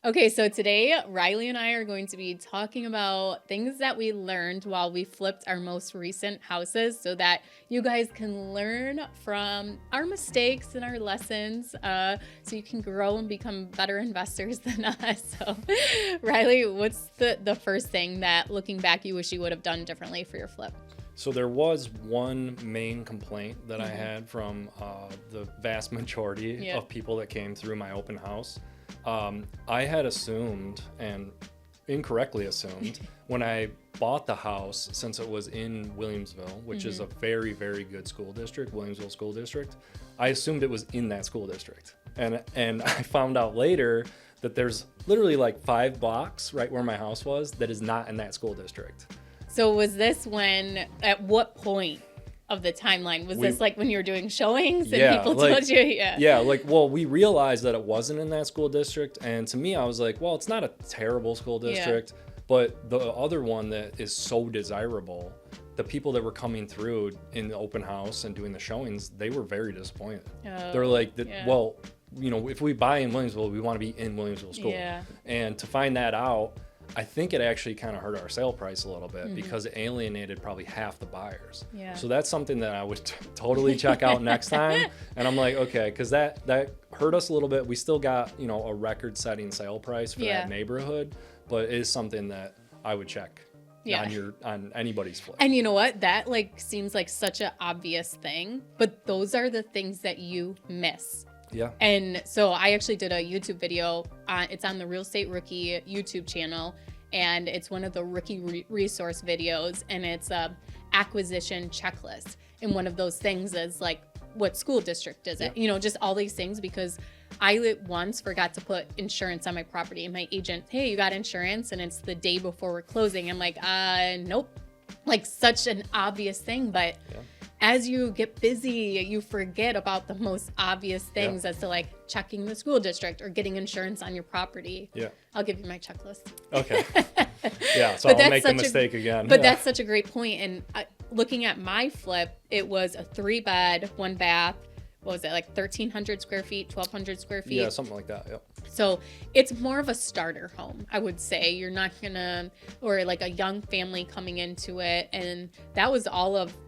Okay, so today Riley and I are going to be talking about things that we learned while we flipped our most recent houses so that you guys can learn from our mistakes and our lessons so you can grow and become better investors than us. So, Riley, what's the first thing that looking back you wish you would have done differently for your flip? So there was one main complaint that I had from the vast majority of people that came through my open house. I had assumed, and incorrectly assumed, when I bought the house, since it was in Williamsville, which is a very, very good school district, Williamsville School District, I assumed it was in that school district. And I found out later that there's literally like 5 blocks right where my house was that is not in that school district. So was this at what point of the timeline? Was this like when you were doing showings and people told you? Well, we realized that it wasn't in that school district. And to me, I was like, well, it's not a terrible school district, but the other one that is so desirable, the people that were coming through in the open house and doing the showings, they were very disappointed. They're like, well, you know, if we buy in Williamsville, we want to be in Williamsville School. And to find that out, I think it actually kind of hurt our sale price a little bit because it alienated probably half the buyers. So that's something that I would totally check out next time. And I'm like, okay, because that hurt us a little bit. We still got, you know, a record-setting sale price for that neighborhood, but it is something that I would check on anybody's flip. And you know what? That like seems like such an obvious thing, but those are the things that you miss. Yeah. And so I actually did a YouTube video. It's on the Real Estate Rookie YouTube channel, and it's one of the rookie resource videos, and it's a acquisition checklist. And one of those things is like, what school district is it? You know, just all these things, because I once forgot to put insurance on my property, and my agent, hey, you got insurance? And it's the day before we're closing. I'm like, nope. Like such an obvious thing, but as you get busy, you forget about the most obvious things as to like checking the school district or getting insurance on your property. I'll give you my checklist. Okay. So I'll make the mistake again. But that's such a great point. And looking at my flip, it was a 3-bed, 1-bath. What was it, like 1,300 square feet, 1,200 square feet? Yeah, something like that, So it's more of a starter home, I would say. You're not gonna, or like a young family coming into it. And that was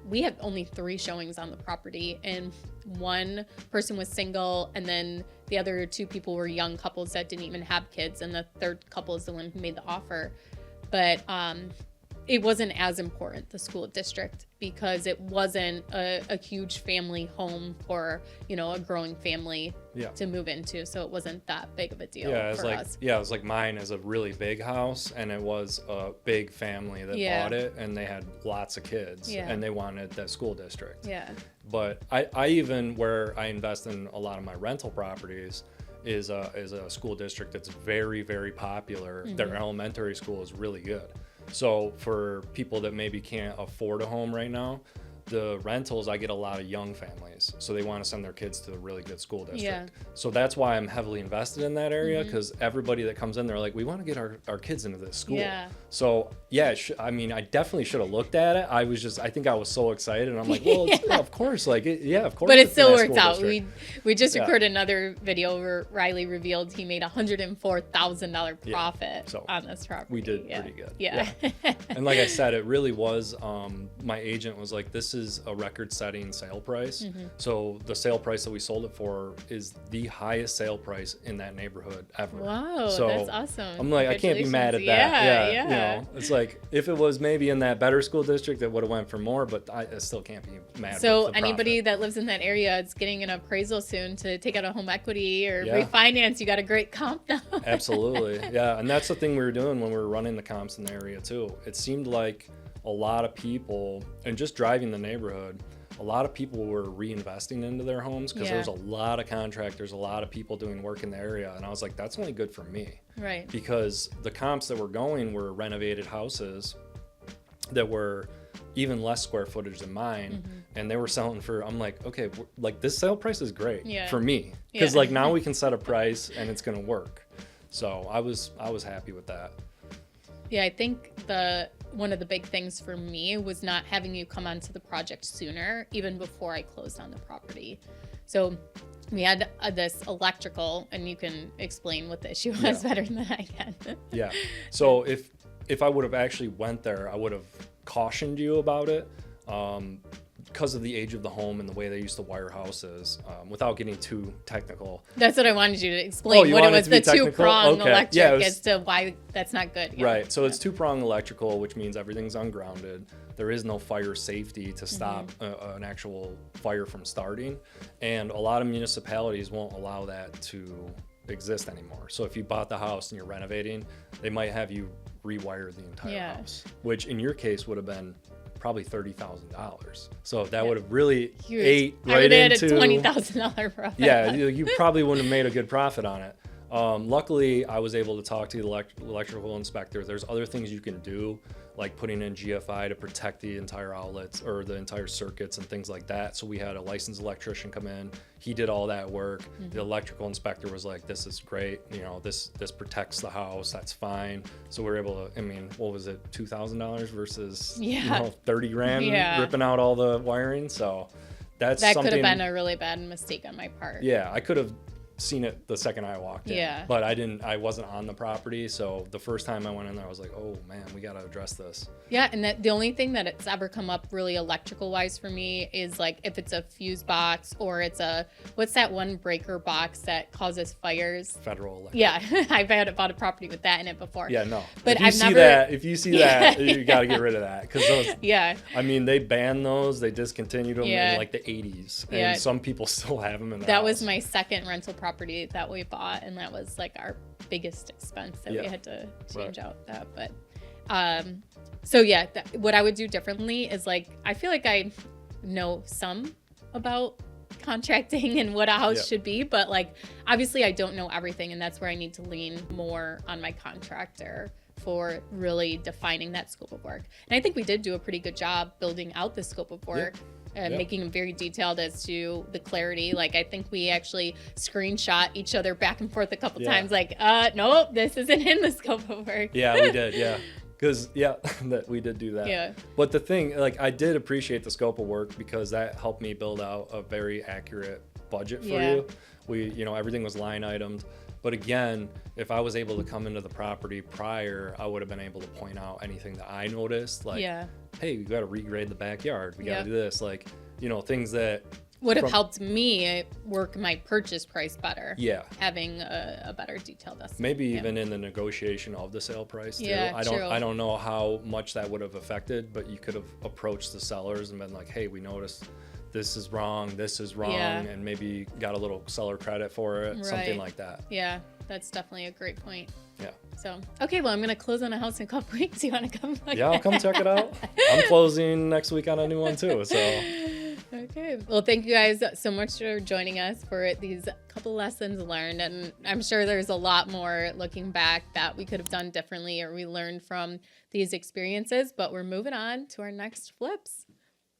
we had only 3 showings on the property, and one person was single, and then the other 2 people were young couples that didn't even have kids, and the third couple is the one who made the offer. But it wasn't as important, the school district, because it wasn't a huge family home for, you know, a growing family to move into. So it wasn't that big of a deal for us. Yeah, it was like mine is a really big house, and it was a big family that bought it, and they had lots of kids, and they wanted that school district. But I even, where I invest in a lot of my rental properties, is a school district that's very, very popular. Their elementary school is really good. So for people that maybe can't afford a home right now, the rentals, I get a lot of young families. So they want to send their kids to a really good school district. So that's why I'm heavily invested in that area, because everybody that comes in, they're like, we want to get our kids into this school. So I mean, I definitely should have looked at it. I think I was so excited, and I'm like, well, of course, like, of course. But it still works out. We just recorded another video where Riley revealed he made $104,000 profit on this property. We did pretty good. And like I said, it really was, my agent was like, this is a record-setting sale price. So the sale price that we sold it for is the highest sale price in that neighborhood ever. Wow, so that's awesome. I'm like, I can't be mad at that. You know, it's like, if it was maybe in that better school district, it would have went for more, but I still can't be mad. So anybody that lives in that area is getting an appraisal soon to take out a home equity or refinance. You got a great comp now. Absolutely. And that's the thing we were doing when we were running the comps in the area too. It seemed like a lot of people, and just driving the neighborhood, a lot of people were reinvesting into their homes, because there's a lot of contractors, a lot of people doing work in the area. And I was like, that's only good for me. Right. Because the comps that were going were renovated houses that were even less square footage than mine. And they were selling for, I'm like, okay, like this sale price is great for me. Because like now we can set a price and it's going to work. So I was happy with that. Yeah, I think one of the big things for me was not having you come onto the project sooner, even before I closed on the property. So we had this electrical, and you can explain what the issue was Yeah. better than I can. Yeah. So if I would have actually went there, I would have cautioned you about it, because of the age of the home and the way they used to wire houses, without getting too technical. That's what I wanted you to explain. you what it wanted was, to be the technical? two-prong Okay. electric, Yeah, it was- as to why that's not good. Yeah. Right. So it's two-prong electrical, which means everything's ungrounded. There is no fire safety to stop an actual fire from starting. And a lot of municipalities won't allow that to exist anymore. So if you bought the house and you're renovating, they might have you rewire the entire Yeah. house, which in your case would have been probably $30,000. So that would have really ate I right would have had into a $20,000 profit. yeah, you probably wouldn't have made a good profit on it. Luckily, I was able to talk to the electrical inspector. There's other things you can do, like putting in GFI to protect the entire outlets or the entire circuits and things like that. So we had a licensed electrician come in. He did all that work. The electrical inspector was like, "This is great. You know, this protects the house. That's fine." So we were able to. I mean, what was it? $2,000 versus Yeah. 30 grand Yeah. ripping out all the wiring. So that's That something. could have been a really bad mistake on my part. Yeah, I could have seen it the second I walked in. Yeah. But I wasn't on the property, so the first time I went in there, I was like, oh man, we got to address this. Yeah, and that the only thing that it's ever come up really electrical wise for me is like if it's a fuse box or it's what's that one breaker box that causes fires? Federal electric. Yeah, I've had bought a property with that in it before. Yeah, no. But if you I've see never- that, if you see Yeah. that, you got to get rid of that because those. Yeah. I mean, they banned those. They discontinued them Yeah. in like the 80s, and Yeah. some people still have them in their That was house. my second rental property that we bought, and that was like our biggest expense that we Yeah. had to change Right. out that. But so yeah, what I would do differently is like I feel like I know some about contracting and what a house Yeah. should be, but like obviously I don't know everything, and that's where I need to lean more on my contractor for really defining that scope of work. And I think we did do a pretty good job building out the scope of work. And Yeah. making them very detailed as to the clarity. Like I think we actually screenshot each other back and forth a couple Yeah. times. Like, nope, this isn't in the scope of work. Yeah, we did. Yeah. Because, that we did do that. Yeah. But the thing, like, I did appreciate the scope of work because that helped me build out a very accurate budget for Yeah. you. Everything was line itemed. But again, if I was able to come into the property prior, I would have been able to point out anything that I noticed. Like, Yeah. hey, we got to regrade the backyard. We got to Yeah. do this. Like, things that, Would have From- helped me work my purchase price better. yeah. Having a better detailed estimate. Maybe Yeah. even in the negotiation of the sale price too. Yeah, true. I don't know how much that would have affected, but you could have approached the sellers and been like, "Hey, we noticed this is wrong, Yeah. and maybe got a little seller credit for it, something Right. like that." Yeah, that's definitely a great point. Yeah. So, okay, well, I'm going to close on a house in a couple weeks. You want to come? Yeah, I'll come check it out. I'm closing next week on a new one too, so Okay. Well, thank you guys so much for joining us for these couple lessons learned. And I'm sure there's a lot more looking back that we could have done differently or we learned from these experiences, but we're moving on to our next flips.